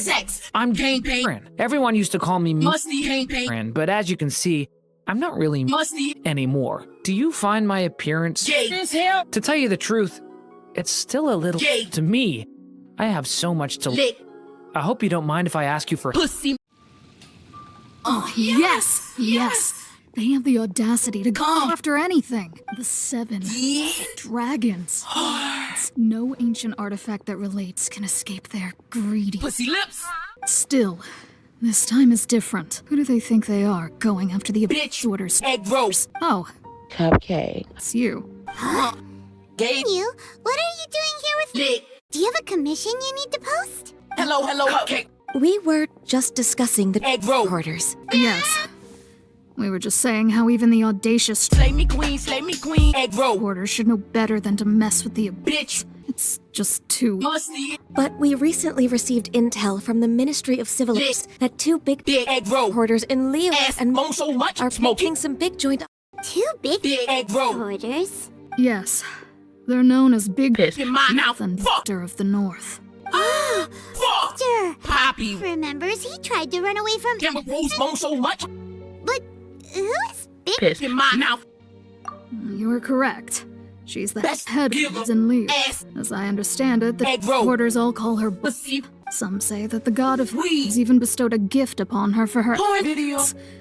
sex. I'm durin. Everyone used to call me durin, but as you can see, I'm not really anymore. Do you find my appearance? To tell you the truth, it's still a little to me. I have so much to lick. I hope you don't mind if I ask you for Pussy. Oh, yes, yes. They have the audacity to go after anything. The 7 dragons. No ancient artifact that relates can escape their greedy Pussy lips. Still, this time is different. Who do they think they are, going after the Bitch. orders? Egg roast. Oh, Cupcakke. it's you. Gay. You? What are you doing here with me? Lick. Do you have a commission you need to post? Hello, cupcake. We were just discussing the Egg roll. orders. Yes. We were just saying how even the audacious Slay me queen, egg roll. orders should know better than to mess with the Bitch. It's just too... Musty. But we recently received intel from the Ministry of Civil Affairs that 2 big Egg roll. hoarders in Leo Ass and moan so much. are Smoking. making some big joint. 2 big Egg roll. orders. Yes. They're known as Big Piss in my mouth. and Fuck. Fapter of the North. Fuck. Sure. Poppy. Remembers he tried to run away from... Gamma Rose moan so much. But who is Big? Piss in my mouth. You are correct. She's the Best head giver. of in Leo. Ass. As I understand it, the Egg roll. orders all call her Pussy. Some say that the god of Weed. has even bestowed a gift upon her for her Porn video.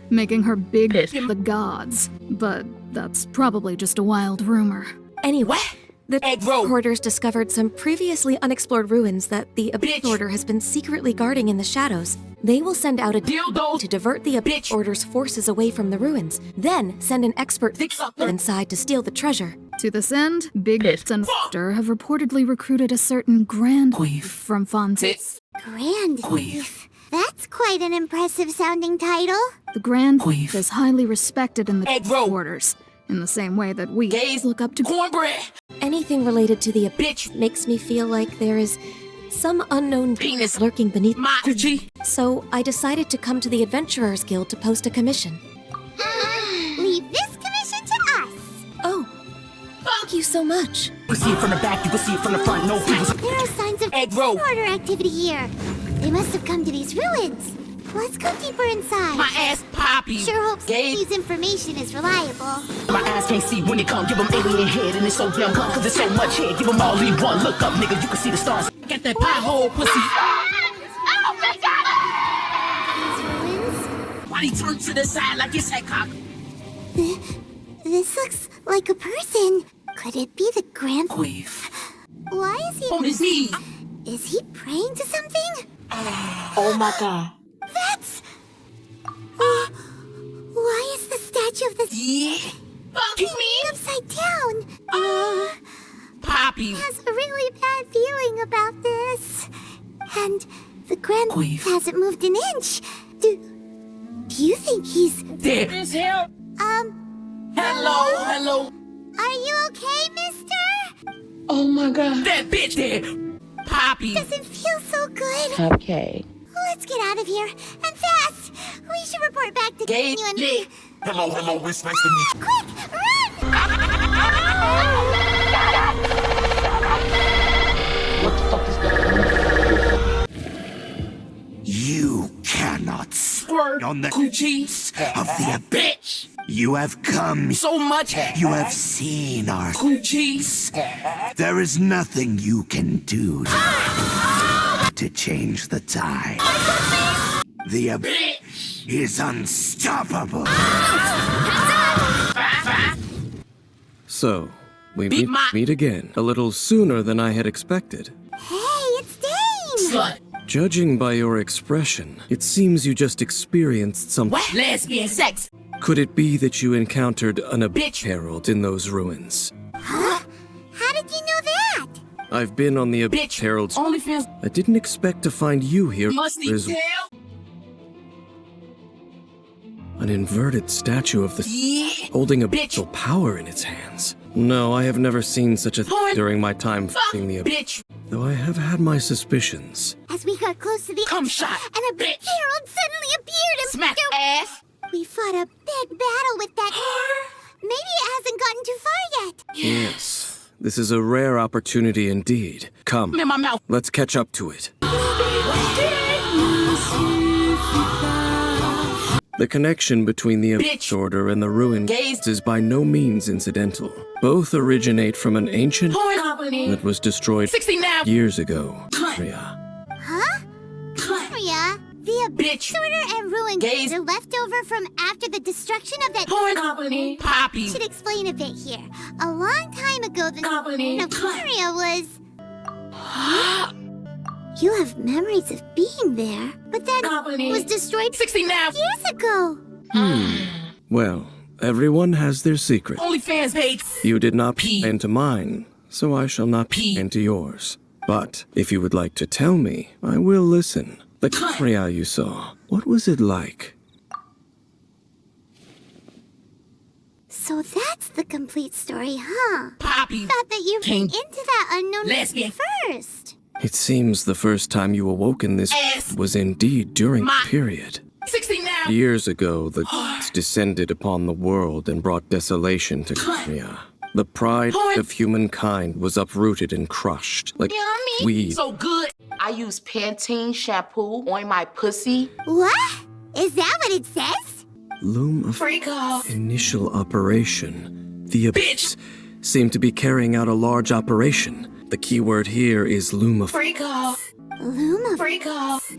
making her big Piss. the gods. But that's probably just a wild rumor. Anyway, What? the Egg roll. hoarders discovered some previously unexplored ruins that the Abyss Bitch. Order has been secretly guarding in the shadows. They will send out a Dildo. to divert the Abyss Bitch. Order's forces away from the ruins, then send an expert Dick sucker. inside to steal the treasure. To this end, Big Piss. and Fuck. Fapter have reportedly recruited a certain Grand Queef. from Fontaine. Tits. Grand Queef. Queef. That's quite an impressive sounding title. The Grand Queef. is highly respected in the Egg roll. orders, in the same way that we Gays. look up to Cornbread. Anything related to the Abyss Bitch. makes me feel like there is some unknown Penis. lurking beneath. My coochie. So I decided to come to the Adventurers Guild to post a commission. Leave this commission to us. Oh, thank you so much. You can see it from the back, you can see it from the front, no fevers. There are signs of Egg roll. order activity here. They must have come to these ruins. Let's go deeper inside. My ass poppy. Sure hopes Gay. this information is reliable. My eyes can't see when it come, give them alien head, and it's so damn come, cause there's so much here. Give them all in one, look up, nigga, you can see the stars. Get that pie hole, pussy. Ruins? Why he turn to the side like his head cock? This looks like a person. Could it be the Grand Queef. Why is he... On his knee. Is he praying to something? Oh my god. That's... why is the statue of the... Yeah. Fuck me. upside down? Poppy. Has a really bad feeling about this. And the Grand Queef. hasn't moved an inch. Do you think he's... There. His hair. Hello. Are you okay, mister? Oh my god. That bitch there. Poppy. Doesn't feel so good. Cupcakke. Let's get out of here. And fast. We should report back to Gay. you and... Lick. Hello, it's nice to meet you. Quick, run! What the fuck is that? You cannot Squirt. on the Coochie. of the abyss. Bitch. You have come. So much. You have seen our. Coochies. There is nothing you can do to change the tide. The abyss is unstoppable. So, we Beat my- meet again, a little sooner than I had expected. Hey, it's Dane! Slut. Judging by your expression, it seems you just experienced some... What? Lesbian sex. Could it be that you encountered an abyss Bitch. herald in those ruins? Huh? How did you know that? I've been on the abyss Bitch. herald's... OnlyFans. I didn't expect to find you here. Musty There's tail. an inverted statue of the... Yeah. holding Bitch. abyssal power in its hands. No, I have never seen such a Porn. during my time Fuck. fighting the abyss. Bitch. Though I have had my suspicions. As we got close to the... Come shot. And a big Bitch. herald suddenly appeared and... Smack ass. We fought a big battle with that... Maybe it hasn't gotten too far yet. Yes, this is a rare opportunity indeed. Come, In my mouth. let's catch up to it. The connection between the Abyss Order and the ruined is by no means incidental. Both originate from an ancient that was destroyed 60 now. years ago. Rhea. Huh? Maria, the Abyss Order and ruined are left over from after the destruction of that Poppy. should explain a bit here. A long time ago, the Novaria was... You have memories of being there, but that was destroyed 60 now. years ago. Well, everyone has their secret. OnlyFans page. You did not peek into mine, so I shall not peek into yours. But if you would like to tell me, I will listen. The Rhea you saw, what was it like? So that's the complete story, huh? Poppy. Thought that you Came into that unknown lesbian first. It seems the first time you awoke in this Ass. was indeed during the My- period. 60 now. Years ago, the gods descended upon the world and brought desolation to Rhea. The pride of humankind was uprooted and crushed like weeds. So good. I use Pantene shampoo on my pussy. What? Is that what it says? Loom of Freak off. initial operation. The Abyss seemed to be carrying out a large operation. The key word here is loom of Freak off. Luma. Freak off.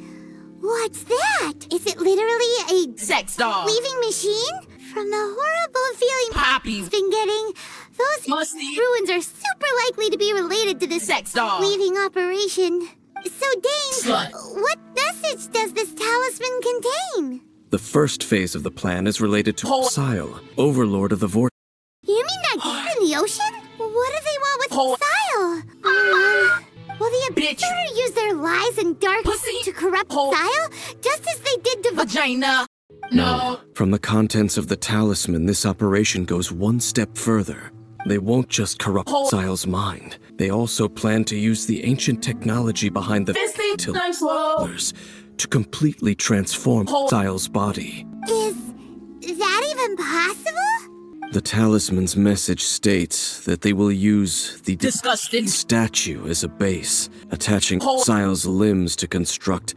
What's that? Is it literally a Sex doll. weaving machine? From the horrible feeling Poppy's been getting, those musty ruins are super likely to be related to this sex doll. weaving operation. So, Dane, Slut. what message does this talisman contain? The first phase of the plan is related to Xile, overlord of the vortex. You mean that deep in the ocean? What do they want with Ho- Xile? Will the Bitch. Abyss use their lies and dark Pussy. to corrupt Ho- Xile, just as they did to Vagina. No. From the contents of the talisman, this operation goes one step further. They won't just corrupt Xile's mind. They also plan to use the ancient technology behind the pillars to completely transform Xile's body. Is that even possible? The talisman's message states that they will use the Disgusting. statue as a base, attaching Xile's limbs to construct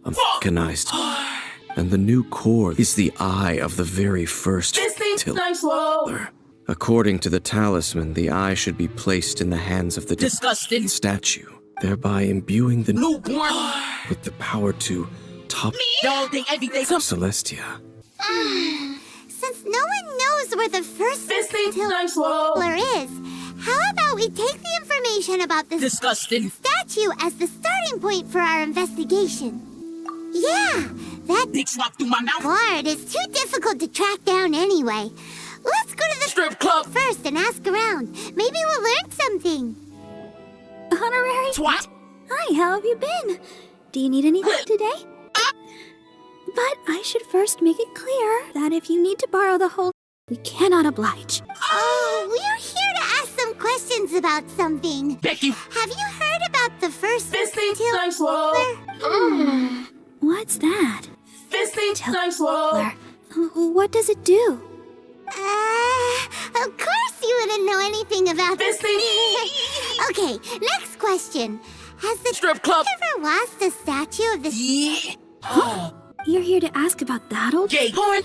a mechanized. And the new core is the eye of the very first pillar. According to the talisman, the eye should be placed in the hands of the Disgusting. statue, thereby imbuing the Newborn. with the power to topple Don't think everything. Celestia. Since no one knows where the first Disgusting. pillar is, how about we take the information about this Disgusting. statue as the starting point for our investigation? Yeah, that Dick snuck through my mouth. card is too difficult to track down anyway. Let's go to the Strip club. first and ask around. Maybe we'll learn something. Honorary? Twat. Hi, how have you been? Do you need anything today? But I should first make it clear that if you need to borrow the whole, we cannot oblige. Oh, we're here to ask some questions about something. Becky. Have you heard about the first Fisting. pillar? What's that? Fisting. What does it do? Of course you wouldn't know anything about this. Fisting. Okay, next question. Has the Strip club. ever lost a statue of the... Yeah. You're here to ask about that old... Gay porn.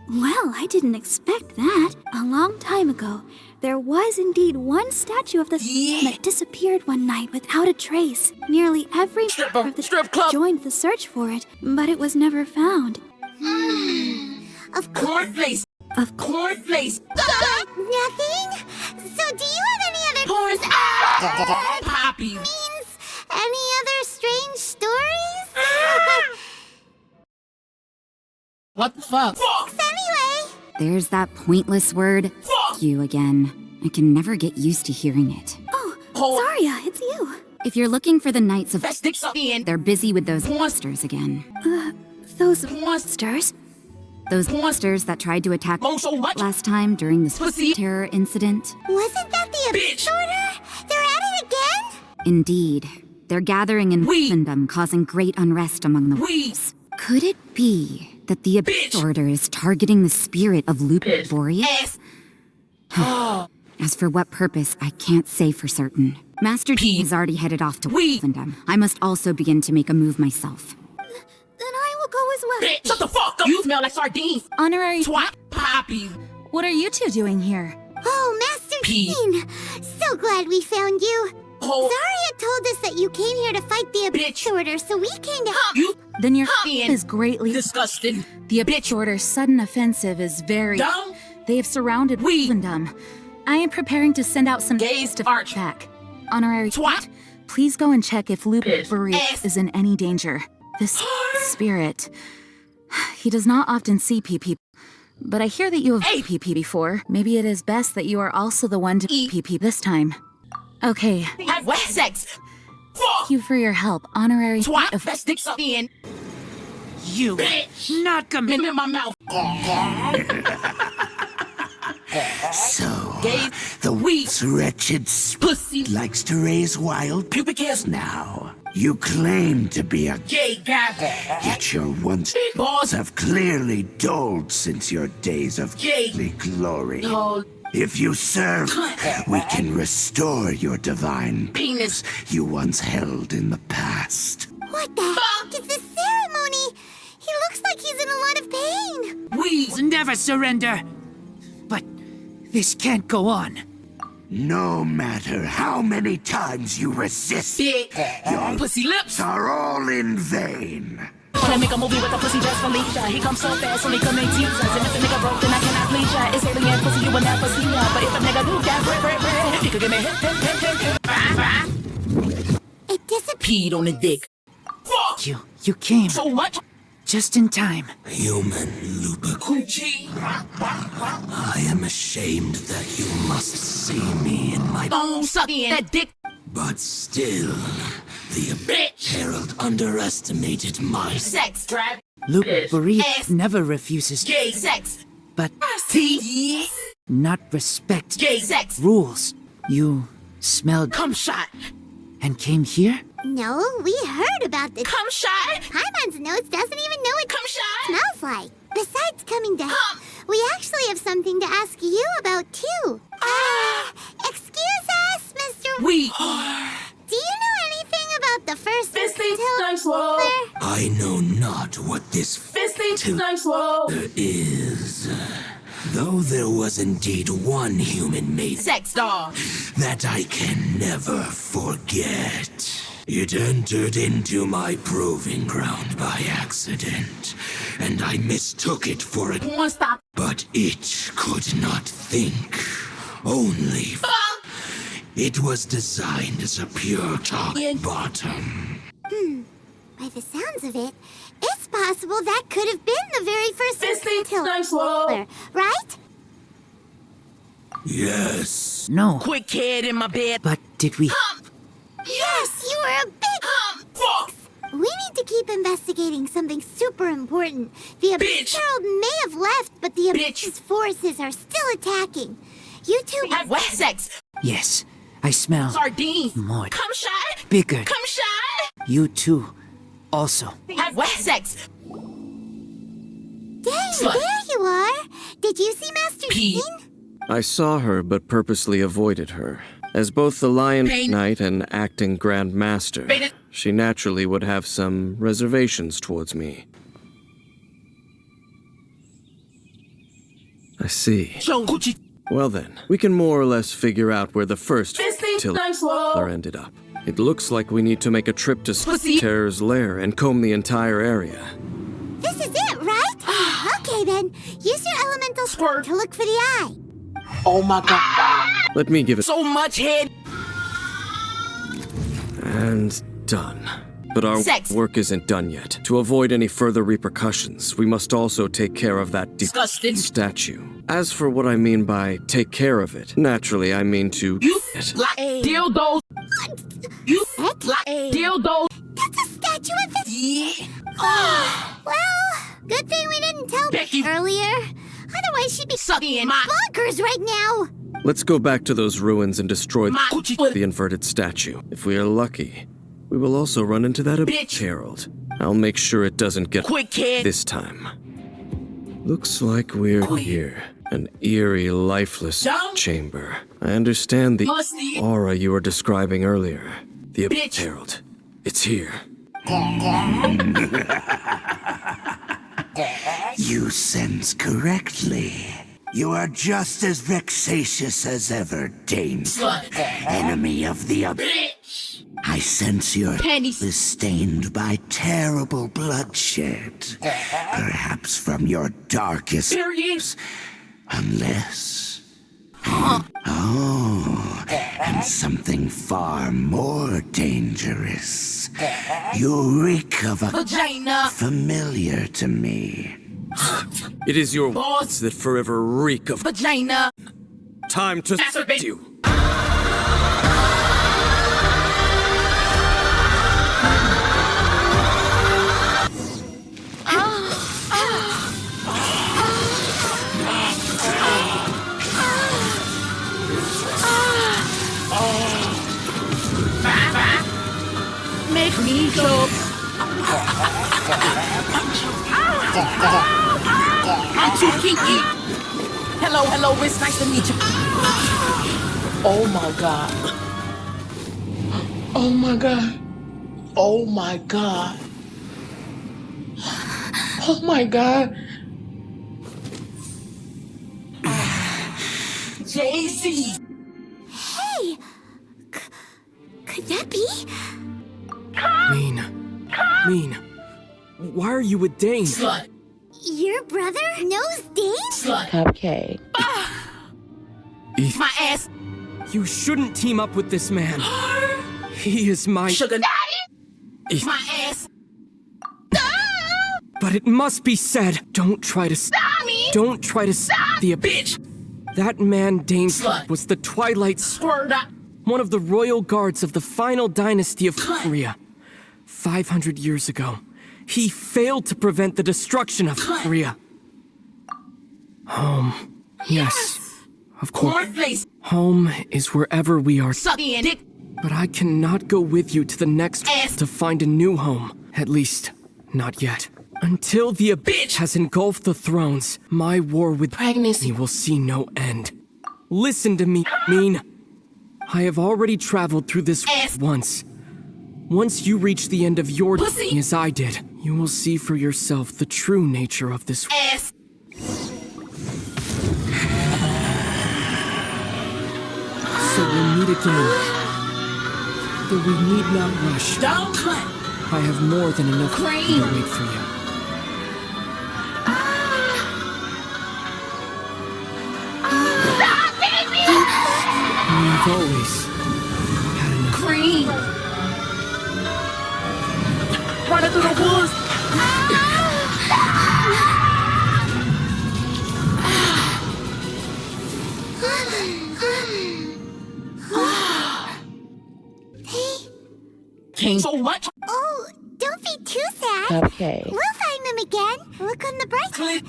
Well, I didn't expect that. A long time ago, there was indeed one statue of the that disappeared one night without a trace. Nearly every member of the Strip club. joined the search for it, but it was never found. Of course. Cornflakes. Of course. Cornflakes. Nothing? So do you have any other... Porn. Poppy. means any other strange stories? What the fuck? Anyway, There's that pointless word, Fuck. you again. I can never get used to hearing it. Oh, Hold. Zarya, it's you. If you're looking for the Knights of... That sticks up in. They're busy with those monsters again. Those monsters? Those monsters that tried to attack Oh, so much. last time during the Pussy. terror incident. wasn't that the Bitch. Order? They're at it again? Indeed. They're gathering in We- Christendom, causing great unrest among the Weeds. Could it be that the Abyss Bitch. Order is targeting the spirit of Lupus Boreas? Ass. As for what purpose, I can't say for certain. Master P has already headed off to We- Christendom. I must also begin to make a move myself. Then I will go as Bitch, shut the fuck up. You smell like sardines. Honorary Twat. Poppy. What are you two doing here? Oh, Master P. Dean! So glad we found you. Oh. Zarya told us that you came here to fight the Bitch. Order, so we came to help. You Then your Ian. is greatly disgusted. The Bitch Order's sudden offensive is very Dumb. They have surrounded We. Christendom. I am preparing to send out some Gaze to Arch. back. Honorary Twat. Please go and check if Luke Piss. Burry Ass. is in any danger. This spirit. He does not often see PP. But I hear that you have Hey. PP before. Maybe it is best that you are also the one to PP this time. Okay. Have wet sex. Fuck. Thank you for your help, Honorary Twat. of That sticks up in. You Bitch. not commit. In my mouth. So, Gaze. the We. wretched Pussy. likes to raise wild Pubic hairs. now. You claim to be a Gay gab. yet your once Balls. have clearly dulled since your days of Gay. glory. No. If you serve, we can restore your divine Penis. you once held in the past. What the heck is this ceremony? He looks like he's in a lot of pain. We. Never surrender. But this can't go on. No matter how many times you resist, Big. your Pussy lips. are all in vain. Wanna make a movie with a pussy just for Leisha. He comes so fast, only come and tease us. And if a nigga broke, then I cannot please ya. It's alien pussy, you will never see ya. But if a nigga do that, he could give me hit. It disappeared. Peed on the dick. Fuck. You came So much. just in time. Human Lupa, Coochie. I am ashamed that you must see me in my... Bone sucking that dick. But still, the Bitch. Herald underestimated my... Sex drive. Luke Piss. Burry Ass. never refuses, Gay sex. but T. not respect Gay sex. rules. You smelled Come shot. and came here? No, we heard about this. Come shot. Paimon's notes doesn't even know what Come shot. smells like. Besides coming to help, we actually have something to ask you about too. Excuse us, Mr. We. Do you know anything about the first Fisting till- time slow. I know not what this Fisting time slow. is. Though there was indeed one human made Sex doll. that I can never forget. It entered into my proving ground by accident, and I mistook it for a... One stop. But it could not think. Only... It was designed as a pure top bottom. By the sounds of it, it's possible that could have been the very first Fisting till- time slow. right? Yes. No. Quick head in my bed. But did we? Yes, you were a big... Fuck. We need to keep investigating something super important. The Bitch. Herald may have left, but the Bitch. Abyss's forces are still attacking. You two... Have wet sex. Yes, I smell Sardines. more Come shot. bigger. Come shot. You too. Also, Have wet sex. Dang, Slut. there you are. Did you see Master Pete. Dean? I saw her but purposely avoided her. As both the Lion Pain. Knight and acting Grand Master, Pain. she naturally would have some reservations towards me. I see. Show Gucci. Well then, we can more or less figure out where the first Fisting time slow. ended up. It looks like we need to make a trip to Pussy. Terror's lair and comb the entire area. This is it, right? Okay then, use your elemental Squirt. to look for the eye. Oh my god. Let me give it... So much head. And done. But our Sex. work isn't done yet. To avoid any further repercussions, we must also take care of that Disgusting. statue. As for what I mean by take care of it, naturally I mean to... You like dildos. You Heck? like dildos. That's a statue of the... Yeah. Well, good thing we didn't tell Becky. earlier. Otherwise she'd be Sucking my bonkers right now. Let's go back to those ruins and destroy my Gucci. the inverted statue. If we are lucky, we will also run into that Bitch. Herald. I'll make sure it doesn't get Quick head. this time. Looks like we're here. An eerie, lifeless Dumb. chamber. I understand the Musty. aura you were describing earlier. The Bitch. Herald. It's here. You sense correctly. You are just as vexatious as ever, Dane. Enemy of the bitch. I sense your is stained by terrible bloodshed. Perhaps from your darkest years. Unless... Oh, and something far more dangerous. You reek of a vagina familiar to me. It is your words that forever reek of Vagina. time to masturbate you. Make me go. I'm too kinky. Hello, it's nice to meet you. Oh my god. Oh my god. Oh my god. Oh my god. JC. Hey! Could that be? Mean. Why are you with Dane? Slut. Your brother knows Dane? Slut. Cupcakke. My ass. You shouldn't team up with this man. He is my Sugar daddy. My ass. But it must be said, don't try to Stop me. Don't try to Stop, the bitch. That man Dane Slut. was the Twilight Squirter. one of the royal guards of the final dynasty of Korea. 500 years ago, he failed to prevent the destruction of Korea. Home. Yes. Of course. Cornflakes. Home is wherever we are. Sucking dick. But I cannot go with you to the next Ass. to find a new home. At least, not yet. Until the abyss has engulfed the thrones, my war with pregnancy will see no end. Listen to me, Mean. I have already traveled through this once. Once you reach the end of your journey as I did, you will see for yourself the true nature of this ass. So we'll meet again. Though we need not rush. Don't cut. I have more than enough Cream. to wait for you. We've always had enough. Cream. Running through the woods. King. So what? Oh, don't be too sad. Cupcakke. We'll find them again. Look on the bright side.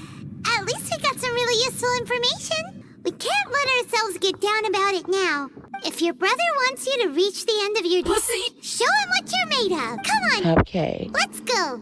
At least we got some really useful information. We can't let ourselves get down about it now. If your brother wants you to reach the end of your pussy, show him what you're made of. Come on. Cupcakke. Let's go.